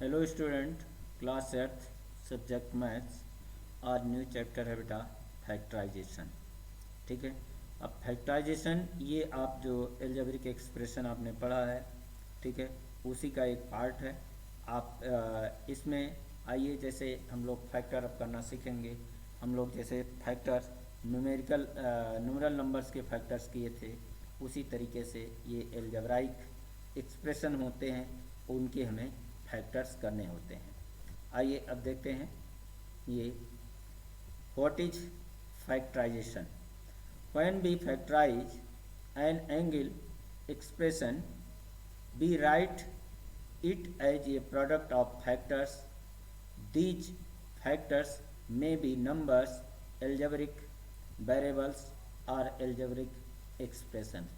Hello student, class 8 subject maths. आज new chapter है बेटा फैक्टराइजेशन। ठीक है। अब फैक्टराइजेशन ये आप जो एल्जेब्रिक एक्सप्रेशन आपने पढ़ा है, ठीक है, उसी का एक पार्ट है। आप इसमें आइए, जैसे हम लोग फैक्टर अब करना सीखेंगे। हम लोग जैसे फैक्टर न्यूमेरिकल न्यूमरल नंबर्स के फैक्टर्स किए थे, उसी तरीके से ये एल्जेब्राइक एक्सप्रेशन होते हैं, उनके हमें फैक्टर्स करने होते हैं। आइए अब देखते हैं ये what is factorization. When we factorize an angle expression we write it as a product of factors. These factors may be numbers, algebraic variables or algebraic expression.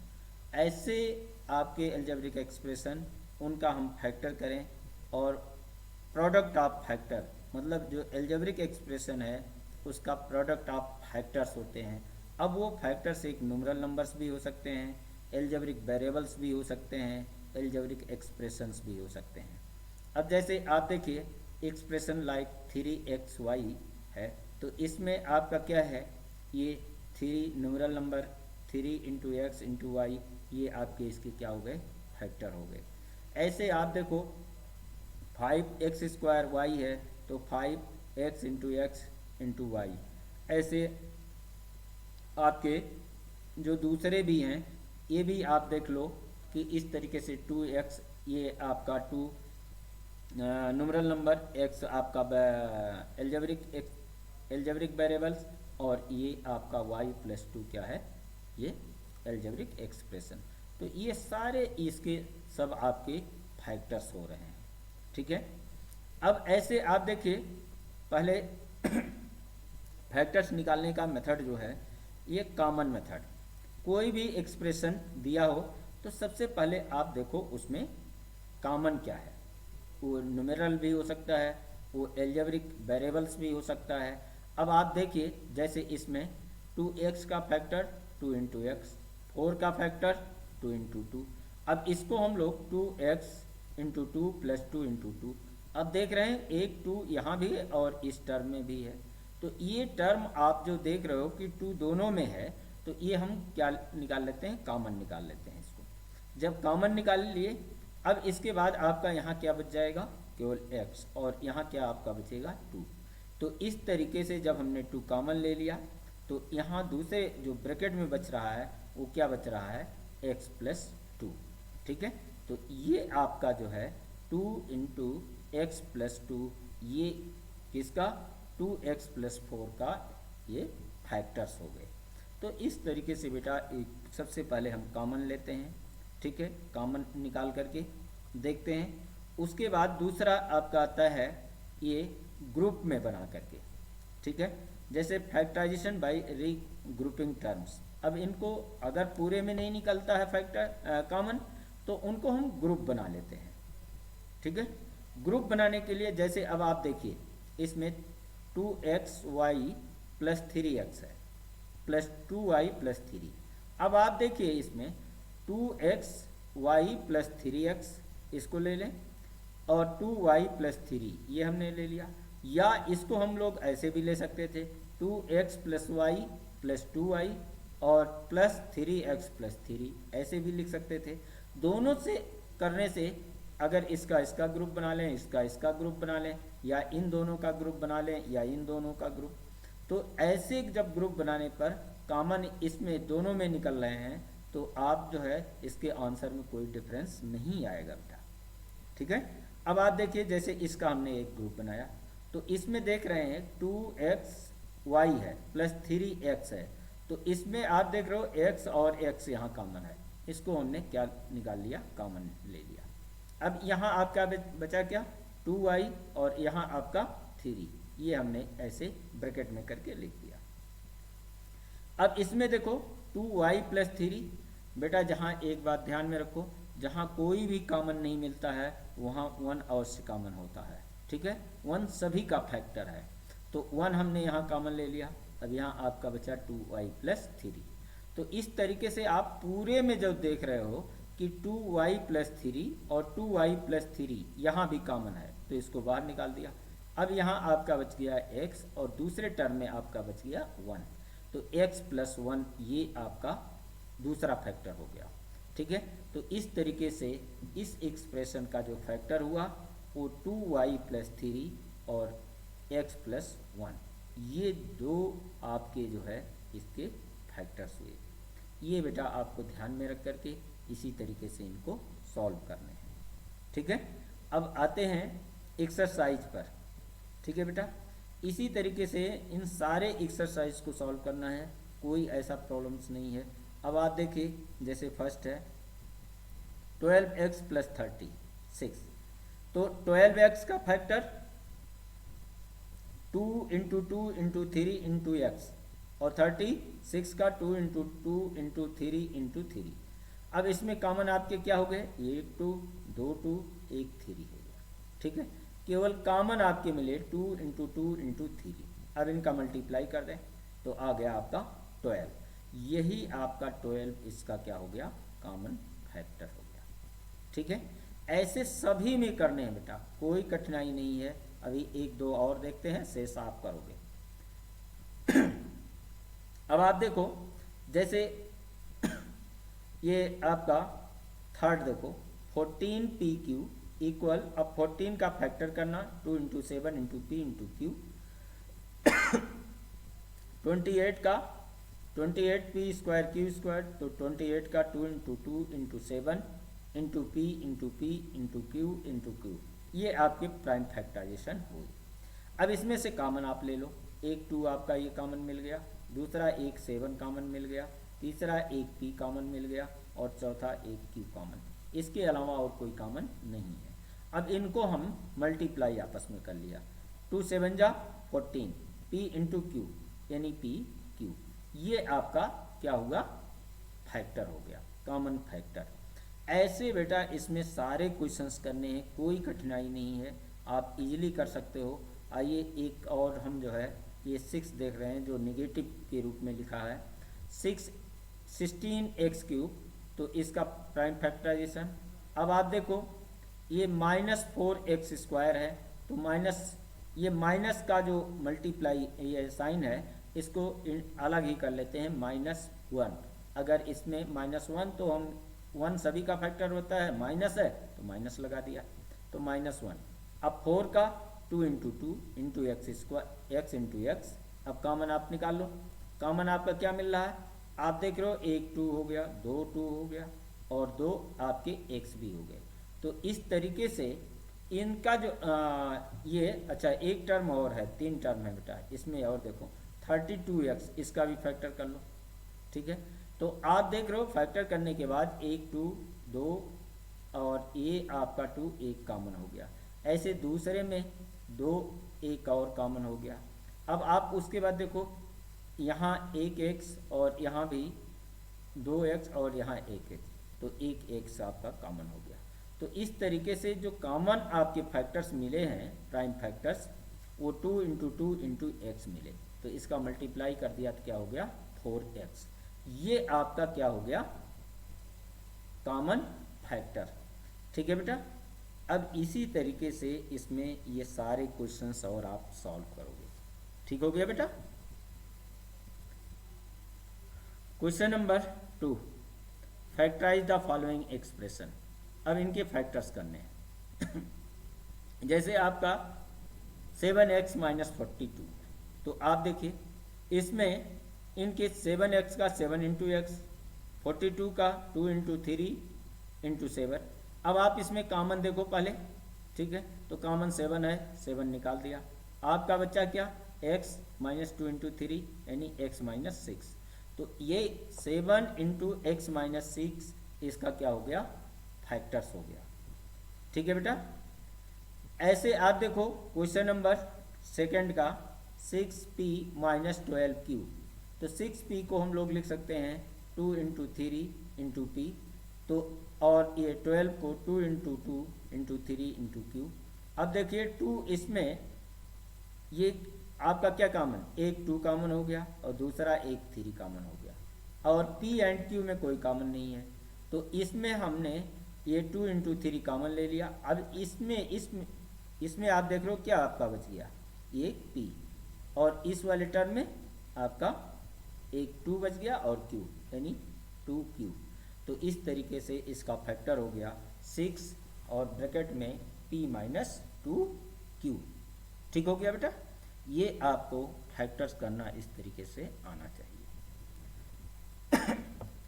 ऐसे आपके algebraic expression उनका हम फैक्टर करें, और प्रोडक्ट ऑफ फैक्टर मतलब जो algebraic expression है उसका प्रोडक्ट ऑफ फैक्टर्स होते हैं। अब वो फैक्टर्स एक न्यूमरल नंबर्स भी हो सकते हैं, एल्जेब्रिक वेरिएबल्स भी हो सकते हैं, एल्जेब्रिक एक्सप्रेशंस भी हो सकते हैं। अब जैसे आप देखिए एक्सप्रेशन लाइक 3xy है, तो इसमें आपका क्या है, ये 3 numeral number 3 into x into y, ये आपके इसके क्या हो गए, फैक्टर हो गए। ऐसे आप देखो 5x² वाई है, तो 5x into x into Y. ऐसे आपके जो दूसरे भी हैं ये भी आप देख लो कि इस तरीके से 2x, ये आपका 2 न्यूमरल नंबर, x आपका एल्जेब्रिक वेरिएबल्स, और ये आपका y प्लस 2 क्या है, ये एल्जेब्रिक एक्सप्रेशन। तो ये सारे इसके सब आपके फैक्टर्स हो रहे हैं। ठीक है। अब ऐसे आप देखिए पहले फैक्टर्स निकालने का मेथड जो है ये कॉमन मेथड। कोई भी एक्सप्रेशन दिया हो तो सबसे पहले आप देखो उसमें कॉमन क्या है। वो न्यूमेरल भी हो सकता है, वो एल्जेब्रिक वेरिएबल्स भी हो सकता है। अब आप देखिए जैसे इसमें 2x का फैक्टर 2 इंटू एक्स, 4 का फैक्टर 2 इंटू 2। अब इसको हम लोग 2x इंटू 2 प्लस 2 इंटू 2, अब देख रहे हैं एक 2 यहाँ भी है और इस टर्म में भी है। तो ये टर्म आप जो देख रहे हो कि 2 दोनों में है, तो ये हम क्या निकाल लेते हैं, कॉमन निकाल लेते हैं इसको। जब कॉमन निकाल लिए, अब इसके बाद आपका यहाँ क्या बच जाएगा, केवल x, और यहाँ क्या आपका बचेगा 2। तो इस तरीके से जब हमने 2 कॉमन ले लिया, तो यहाँ दूसरे जो ब्रैकेट में बच रहा है वो क्या बच रहा है, x प्लस 2। ठीक है। तो ये आपका जो है 2 इंटू एक्स प्लस 2, ये किसका, 2x प्लस 4 का ये फैक्टर्स हो गए। तो इस तरीके से बेटा एक सबसे पहले हम कॉमन लेते हैं। ठीक है, कॉमन निकाल करके देखते हैं। उसके बाद दूसरा आपका आता है ये ग्रुप में बना करके। ठीक है, जैसे फैक्टराइजेशन बाय री ग्रुपिंग टर्म्स। अब इनको अगर पूरे में नहीं निकलता है फैक्टर कॉमन, तो उनको हम ग्रुप बना लेते हैं। ठीक है, ग्रुप बनाने के लिए जैसे अब आप देखिए इसमें 2xy प्लस 3x है, प्लस 2y प्लस 3। अब आप देखिए इसमें 2xy प्लस 3x इसको ले लें, और 2y प्लस 3 ये हमने ले लिया। या इसको हम लोग ऐसे भी ले सकते थे, 2x plus Y plus 2y और प्लस 3x प्लस 3, ऐसे भी लिख सकते थे। दोनों से करने से अगर इसका ग्रुप बना लें, इसका ग्रुप बना लें, या इन दोनों का ग्रुप बना लें, या इन दोनों का ग्रुप, तो ऐसे जब ग्रुप बनाने पर कॉमन इसमें दोनों में निकल रहे हैं, तो आप जो है इसके आंसर में कोई डिफरेंस नहीं आएगा बेटा। ठीक है। अब आप देखिए जैसे इसका हमने एक ग्रुप बनाया, तो इसमें देख रहे हैं 2xy है प्लस 3x है, तो इसमें आप देख रहे हो x और x यहाँ कॉमन है, इसको हमने क्या निकाल लिया, कॉमन ले लिया। अब यहाँ आपका बचा क्या, 2y, और यहाँ आपका 3, ये हमने ऐसे ब्रैकेट में करके लिख दिया। अब इसमें देखो 2y प्लस 3, बेटा जहाँ एक बात ध्यान में रखो, जहाँ कोई भी कॉमन नहीं मिलता है वहाँ 1 अवश्य कॉमन होता है। ठीक है, 1 सभी का फैक्टर है, तो 1 हमने यहाँ कॉमन ले लिया। अब यहाँ आपका बचा 2y प्लस 3। तो इस तरीके से आप पूरे में जब देख रहे हो कि 2y+3 और 2y+3 यहाँ भी कॉमन है, तो इसको बाहर निकाल दिया। अब यहाँ आपका बच गया x और दूसरे टर्म में आपका बच गया 1, तो x+1 ये आपका दूसरा फैक्टर हो गया। ठीक है, तो इस तरीके से इस एक्सप्रेशन का जो फैक्टर हुआ वो 2y+3 और x+1, ये दो आपके जो है इसके फैक्टर्स हुए। ये बेटा आपको ध्यान में रख करके इसी तरीके से इनको सॉल्व करने हैं। ठीक है, अब आते हैं एक्सरसाइज पर। ठीक है बेटा, इसी तरीके से इन सारे एक्सरसाइज को सॉल्व करना है, कोई ऐसा प्रॉब्लम्स नहीं है। अब आप देखिए, जैसे फर्स्ट है 12x + 30 6, तो 12x का फैक्टर 2 × 2 × 3 × x और 36 का 2 × 2 × 3 × 3। अब इसमें कॉमन आपके क्या हो गए, 1 2 2 2 1 3 हो गया। ठीक है, केवल कॉमन आपके मिले 2 × 2 × 3। अब इनका मल्टीप्लाई कर दें तो आ गया आपका 12, यही आपका 12 इसका क्या हो गया, कॉमन फैक्टर हो गया। ठीक है, ऐसे सभी में करने हैं बेटा, कोई कठिनाई नहीं है। अभी एक दो और देखते हैं, शेष आप करोगे। अब आप देखो, जैसे ये आपका थर्ड देखो 14pq इक्वल, अब 14 का फैक्टर करना 2 × 7 × p × q, 28 का 28p² तो 28 का 2 × 2 × 7 × p × q × q, ये आपके प्राइम फैक्टराइजेशन हुई। अब इसमें से कॉमन आप ले लो, एक 2 आपका ये कॉमन मिल गया, दूसरा एक 7 कॉमन मिल गया, तीसरा एक p कॉमन मिल गया और चौथा एक q कॉमन। इसके अलावा और कोई कॉमन नहीं है। अब इनको हम मल्टीप्लाई आपस में कर लिया, 2 7 जा 14 p × q यानी p q, ये आपका क्या होगा, फैक्टर हो गया, कॉमन फैक्टर। ऐसे बेटा इसमें सारे क्वेश्चंस करने हैं, कोई कठिनाई नहीं है, आप इजीली कर सकते हो। आइए एक और हम जो है ये 6 देख रहे हैं, जो नेगेटिव के रूप में लिखा है 16x3, तो इसका प्राइम फैक्टराइजेशन। अब आप देखो ये -4x² है, तो ये माइनस का जो मल्टीप्लाई ये साइन है इसको अलग ही कर लेते हैं, -1। अगर इसमें -1 तो हम 1 सभी का फैक्टर होता है, माइनस है तो माइनस लगा दिया, तो -1। अब 4 का 2 × 2 × x × x, अब कॉमन आप निकाल लो। कॉमन आपका क्या मिल रहा है, आप देख रहे हो, एक 2 हो गया, 2 2 हो गया और 2 आपके x भी हो गए। तो इस तरीके से इनका जो ये अच्छा एक टर्म और है, 3 टर्म है बेटा इसमें, और देखो 32x, इसका भी फैक्टर कर लो। ठीक है, तो आप देख रहे हो फैक्टर करने के बाद 1 2 2 और ये आपका 2 एक कॉमन हो गया, ऐसे दूसरे में 2 एक और कॉमन हो गया। अब आप उसके बाद देखो यहाँ 1x और यहाँ भी 2x और यहाँ 1x, तो 1x आपका कॉमन हो गया। तो इस तरीके से जो कॉमन आपके फैक्टर्स मिले हैं, प्राइम फैक्टर्स, वो 2 × 2 × x मिले, तो इसका मल्टीप्लाई कर दिया तो क्या हो गया, 4x। ये आपका क्या हो गया, कॉमन फैक्टर। ठीक है बेटा, अब इसी तरीके से इसमें ये सारे क्वेश्चंस और आप सॉल्व करोगे। ठीक हो गया बेटा। Question number 2, factorize the following expression. अब इनके फैक्टर्स करने हैं। जैसे आपका 7x - 42, तो आप देखिए इसमें इनके 7x का 7 × x, 42 का 2 × 3 × 7। अब आप इसमें कॉमन देखो पहले, ठीक है, तो कॉमन 7 है, 7 निकाल दिया। आपका बच्चा क्या, x - 2 × 3 यानी x - 6, तो ये 7 × x - 6 इसका क्या हो गया, फैक्टर्स हो गया। ठीक है बेटा, ऐसे आप देखो क्वेश्चन नंबर सेकंड का 6p - 12q, तो 6p को हम लोग लिख सकते हैं 2 × 3 × p, तो और ये 12 को 2 × 2 × 3 × q। अब देखिए 2 इसमें ये आपका क्या कॉमन, एक 2 कॉमन हो गया और दूसरा एक 3 कॉमन हो गया, और p एंड q में कोई कॉमन नहीं है, तो तो इसमें हमने ये 2 × 3 कॉमन ले लिया। अब इसमें आप देख लो क्या आपका बच गया, एक p, और इस वाले टर्म में आपका एक 2 बच गया और q यानी 2q। तो इस तरीके से इसका फैक्टर हो गया 6 और ब्रैकेट में p - 2q। ठीक हो गया बेटा। ये आपको फैक्टर्स करना इस तरीके से आना चाहिए।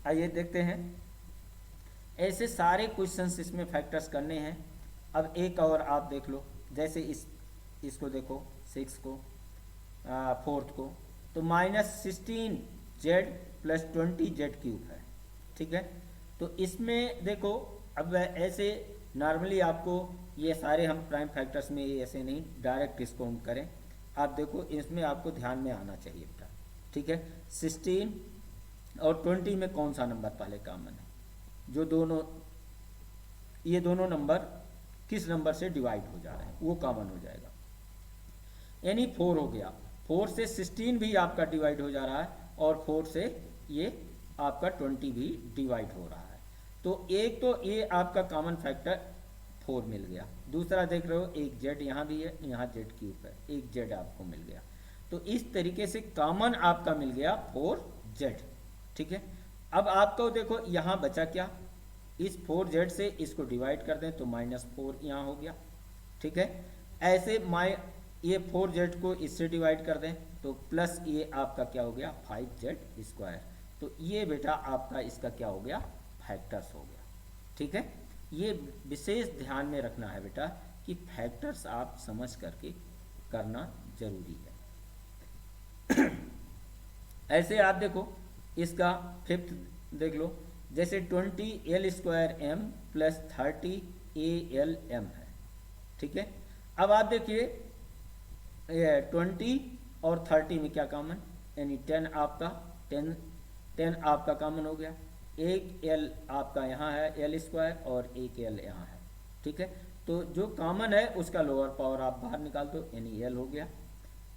आइए देखते हैं, ऐसे सारे क्वेश्चंस इसमें फैक्टर्स करने हैं। अब एक और आप देख लो, जैसे इसको देखो 6 को, 4th को, तो -16z + 20z³ है। ठीक है, तो इसमें देखो अब ऐसे नॉर्मली आपको ये सारे हम प्राइम फैक्टर्स में ऐसे नहीं डायरेक्ट इसको हम करें। आप देखो इसमें आपको ध्यान में आना चाहिए बेटा। ठीक है, 16 और 20 में कौन सा नंबर पहले कॉमन है, जो दोनों ये दोनों नंबर किस नंबर से डिवाइड हो जा रहे हैं वो कॉमन हो जाएगा, यानी 4 हो गया। 4 से 16 भी आपका डिवाइड हो जा रहा है और 4 से ये आपका 20 भी डिवाइड हो रहा है। तो एक तो ये आपका कॉमन फैक्टर 4 मिल गया। दूसरा देख रहे हो एक z यहाँ भी है, यहाँ z³ है, एक z आपको मिल गया। तो इस तरीके से कॉमन आपका मिल गया 4z। ठीक है, अब आपको देखो यहाँ बचा क्या, इस 4z से इसको डिवाइड कर दें तो -4 यहाँ हो गया। ठीक है, ऐसे ये 4z को इससे डिवाइड कर दें तो प्लस ये आपका क्या हो गया 5z²। तो ये बेटा आपका इसका क्या हो गया, फैक्टर्स हो गया। ठीक है, ये विशेष ध्यान में रखना है बेटा कि फैक्टर्स आप समझ करके करना जरूरी है। ऐसे आप देखो इसका 5th देख लो, जैसे 20l² m + 30 al m है। ठीक है, अब आप देखिए 20 और 30 में क्या कॉमन, यानी 10 आपका कॉमन हो गया। एक l आपका यहाँ है l² और एक l यहाँ है। ठीक है, तो जो कॉमन है उसका लोअर पावर आप बाहर निकाल दो, यानी l हो गया।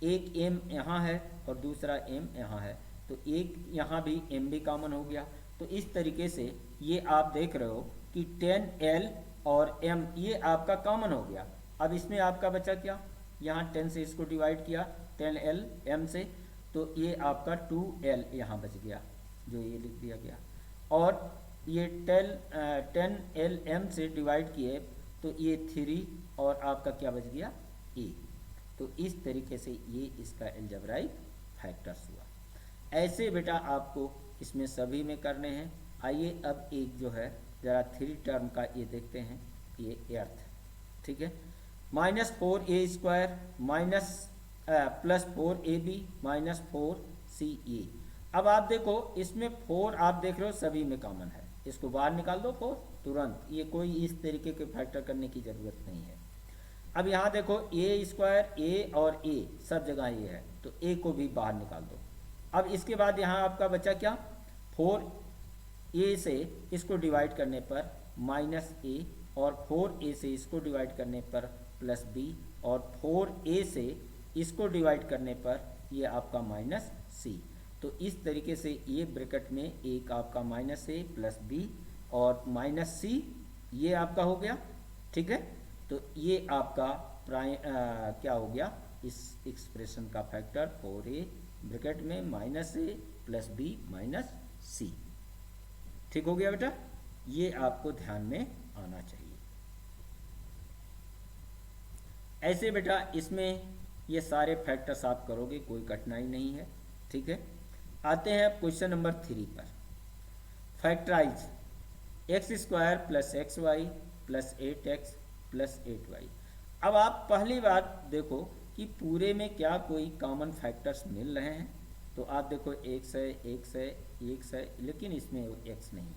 एक m यहाँ है और दूसरा m यहाँ है, तो एक यहाँ भी m भी कॉमन हो गया। तो इस तरीके से ये आप देख रहे हो कि 10l और m ये आपका कॉमन हो गया। अब इसमें आपका बचा क्या, यहाँ 10 से इसको डिवाइड किया 10l m से, तो ये आपका 2l यहाँ बच गया, जो ये लिख दिया गया। और ये 10l m से डिवाइड किए तो ये 3 और आपका क्या बच गया a। तो इस तरीके से ये इसका अलजेब्राइक फैक्टर्स हुआ। ऐसे बेटा आपको इसमें सभी में करने हैं। आइए अब एक जो है ज़रा 3 टर्म का ये देखते हैं, ये अर्थ। ठीक है, -4a² +4ab -4ca। अब आप देखो इसमें 4 आप देख रहे हो सभी में कॉमन है, इसको बाहर निकाल दो 4 तुरंत, ये कोई इस तरीके के फैक्टर करने की ज़रूरत नहीं है। अब यहाँ देखो a² a और a सब जगह ये है, तो a को भी बाहर निकाल दो। अब इसके बाद यहाँ आपका बचा क्या, 4a से इसको डिवाइड करने पर -a और 4a से इसको डिवाइड करने पर +b और 4a से इसको डिवाइड करने पर ये आपका -c। तो इस तरीके से ये ब्रैकेट में एक आपका -a +b और -c ये आपका हो गया। ठीक है, तो ये आपका क्या हो गया, इस एक्सप्रेशन का फैक्टर 4a ब्रैकेट में -a +b -c। ठीक हो गया बेटा, ये आपको ध्यान में आना चाहिए। ऐसे बेटा इसमें ये सारे फैक्टर्स आप करोगे, कोई कठिनाई नहीं है। ठीक है, आते हैं क्वेश्चन नंबर 3 पर। Factorize x² + xy + 8x + 8y। अब आप पहली बात देखो कि पूरे में क्या कोई कॉमन फैक्टर्स मिल रहे हैं, तो आप देखो x है, x है, x है, लेकिन इसमें x नहीं है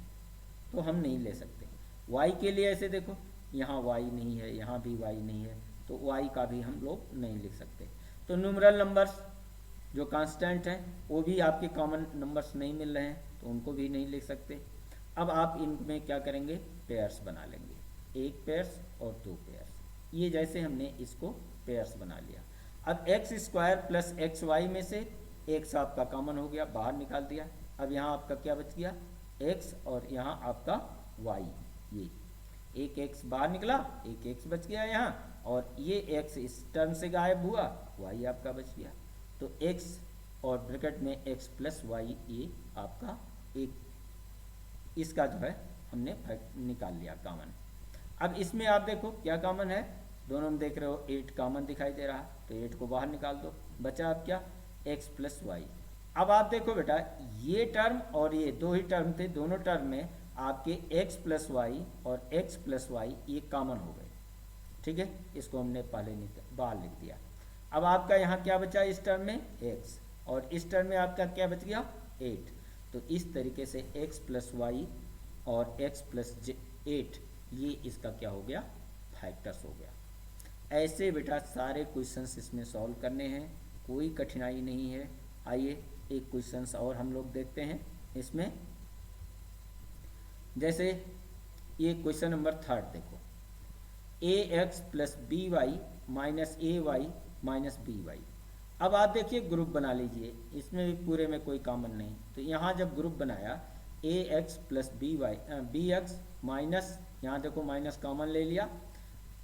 तो हम नहीं ले सकते। y के लिए ऐसे देखो, यहाँ y नहीं है, यहाँ भी y नहीं है, तो y का भी हम लोग नहीं लिख सकते। तो न्यूमरल नंबर्स जो कांस्टेंट हैं वो भी आपके कॉमन नंबर्स नहीं मिल रहे हैं, तो उनको भी नहीं लिख सकते। अब आप इनमें क्या करेंगे, पेयर्स बना लेंगे, एक पेयर्स और 2 पेयर्स। ये जैसे हमने इसको पेयर्स बना लिया। अब x² + xy में से x आपका कॉमन हो गया, बाहर निकाल दिया। अब यहाँ आपका क्या बच गया, x और यहाँ आपका वाई, ये एक एक्स बाहर निकला, एक एक्स बच गया यहाँ, और ये एक्स इस टर्म से गायब हुआ, वाई आपका बच गया। तो एक्स और ब्रैकेट में एक्स प्लस वाई, ये आपका एक इसका जो है हमने निकाल लिया कॉमन। अब इसमें आप देखो क्या कॉमन है, दोनों में देख रहे हो 8 कॉमन दिखाई दे रहा, तो 8 को बाहर निकाल दो, बचा अब क्या, x प्लस वाई। अब आप देखो बेटा, ये टर्म और ये दो ही टर्म थे, दोनों टर्म में आपके x प्लस वाई और x प्लस वाई ये कॉमन हो गए, ठीक है, इसको हमने पहले बाहर लिख दिया। अब आपका यहाँ क्या बचा इस टर्म में, x, और इस टर्म में आपका क्या बच गया, 8। तो इस तरीके से x प्लस वाई और x प्लस 8 ये इसका क्या हो गया, फैक्टर्स हो गया। ऐसे बेटा सारे क्वेश्चंस इसमें सॉल्व करने हैं, कोई कठिनाई नहीं है। आइए एक क्वेश्चंस और हम लोग देखते हैं इसमें। जैसे ये क्वेश्चन नंबर 3 देखो, a x plus b y minus a y minus b y. अब आप देखिए ग्रुप बना लीजिए, इसमें भी पूरे में कोई कॉमन नहीं, तो यहाँ जब ग्रुप बनाया a x plus b y, b x minus, यहाँ देखो माइनस कॉमन ले लिया,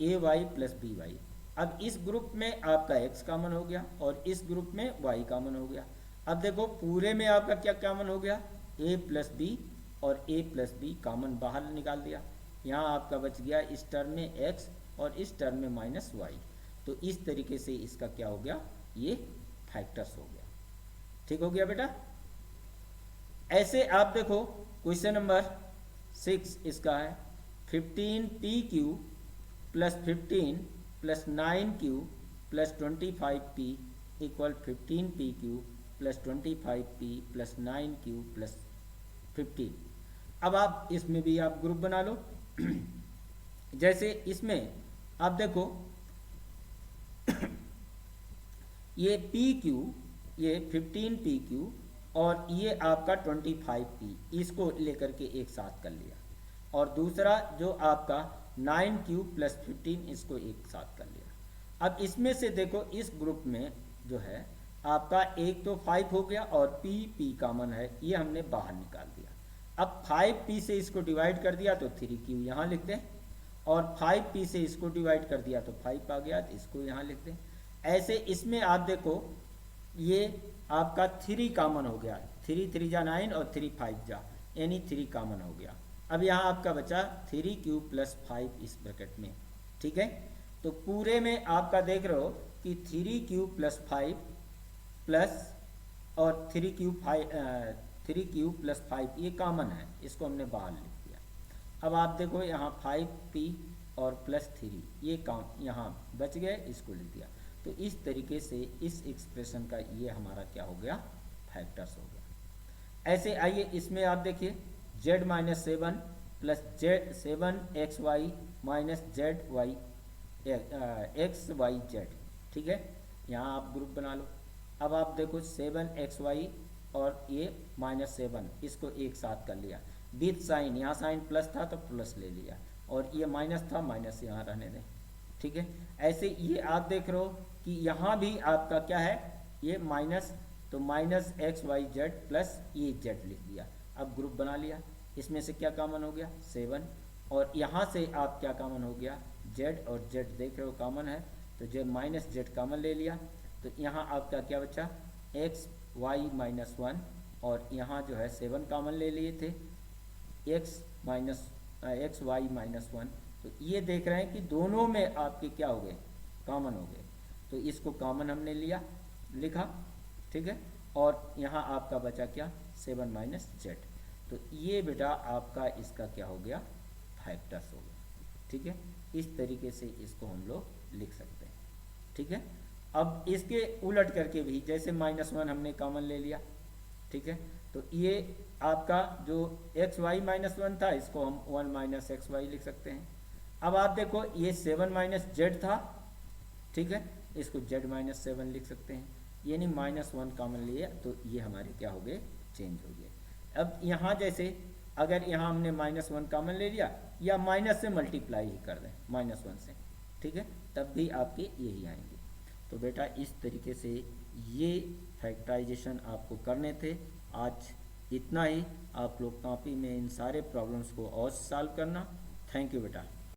a y plus b y. अब इस ग्रुप में आपका x कॉमन हो गया और इस ग्रुप में y कॉमन हो गया। अब देखो पूरे में आपका क्या कॉमन हो गया, a प्लस बी और a प्लस बी कॉमन बाहर निकाल दिया। यहाँ आपका बच गया इस टर्म में x और इस टर्म में माइनस वाई। तो इस तरीके से इसका क्या हो गया, ये फैक्टर्स हो गया। ठीक हो गया बेटा। ऐसे आप देखो क्वेश्चन नंबर 6 इसका है, 15pq plus 15 plus 9q plus 25p equal 15pq plus 25p plus 9q plus 15। अब आप इसमें भी आप ग्रुप बना लो। जैसे इसमें आप देखो ये pq, ये 15pq और ये आपका 25p, इसको लेकर के एक साथ कर लिया, और दूसरा जो आपका 9q प्लस 15 इसको एक साथ कर लिया। अब इसमें से देखो इस ग्रुप में जो है आपका एक तो 5 हो गया और p कॉमन है, ये हमने बाहर निकाल दिया। अब 5p से इसको डिवाइड कर दिया तो 3q यहाँ लिख दें, और 5p से इसको डिवाइड कर दिया तो 5 आ गया, तो इसको यहाँ लिख दें। ऐसे इसमें आप देखो ये आपका 3 कॉमन हो गया, 3 3 जा 9 और 3 5 जा, यानी 3 कॉमन हो गया। अब यहाँ आपका बचा 3q प्लस 5 इस ब्रैकेट में, ठीक है। तो पूरे में आपका देख रहे हो कि 3q प्लस 5 प्लस और 3q प्लस 5 ये कॉमन है, इसको हमने बाहर लिख दिया। अब आप देखो यहाँ 5p और प्लस 3 ये काम यहाँ बच गए, इसको लिख दिया। तो इस तरीके से इस एक्सप्रेशन का ये हमारा क्या हो गया, फैक्टर्स हो गया। ऐसे आइए इसमें आप देखिए z minus 7 plus z 7xy minus zy xyz, ठीक है। यहाँ आप ग्रुप बना लो। अब आप देखो 7xy और ये माइनस 7 इसको एक साथ कर लिया विथ साइन, यहाँ साइन प्लस था तो प्लस ले लिया, और ये माइनस था माइनस यहाँ रहने दें, ठीक है। ऐसे ये आप देख रहे हो कि यहाँ भी आपका क्या है, ये माइनस, तो माइनस xyz प्लस ये z लिख दिया। अब ग्रुप बना लिया, इसमें से क्या कॉमन हो गया 7, और यहाँ से आप क्या कॉमन हो गया z, और z देख रहे हो कॉमन है, तो z माइनस z कॉमन ले लिया। तो यहाँ आपका क्या बचा x y माइनस 1, और यहाँ जो है 7 कॉमन ले लिए थे, x y माइनस 1। तो ये देख रहे हैं कि दोनों में आपके क्या हो गए, कॉमन हो गए, तो इसको कॉमन हमने लिया, लिखा, ठीक है। और यहाँ आपका बचा क्या 7 माइनस z। तो ये बेटा आपका इसका क्या हो गया, फैक्टर्स हो गया, ठीक है। इस तरीके से इसको हम लोग लिख सकते हैं, ठीक है। अब इसके उलट करके भी जैसे -1 हमने कॉमन ले लिया, ठीक है, तो ये आपका जो एक्स वाई माइनस 1 था इसको हम 1 माइनस एक्स वाई लिख सकते हैं। अब आप देखो ये 7 माइनस जेड था, ठीक है, इसको z माइनस 7 लिख सकते हैं, यानी -1 कॉमन लिए तो ये हमारे क्या हो गए, चेंज हो गए। अब यहाँ जैसे अगर यहाँ हमने -1 कॉमन ले लिया या माइनस से मल्टीप्लाई ही कर दें -1 से, ठीक है, तब भी आपके यही आएंगे। तो बेटा इस तरीके से ये फैक्टराइजेशन आपको करने थे। आज इतना ही। आप लोग कॉपी में इन सारे प्रॉब्लम्स को और सॉल्व करना। थैंक यू बेटा।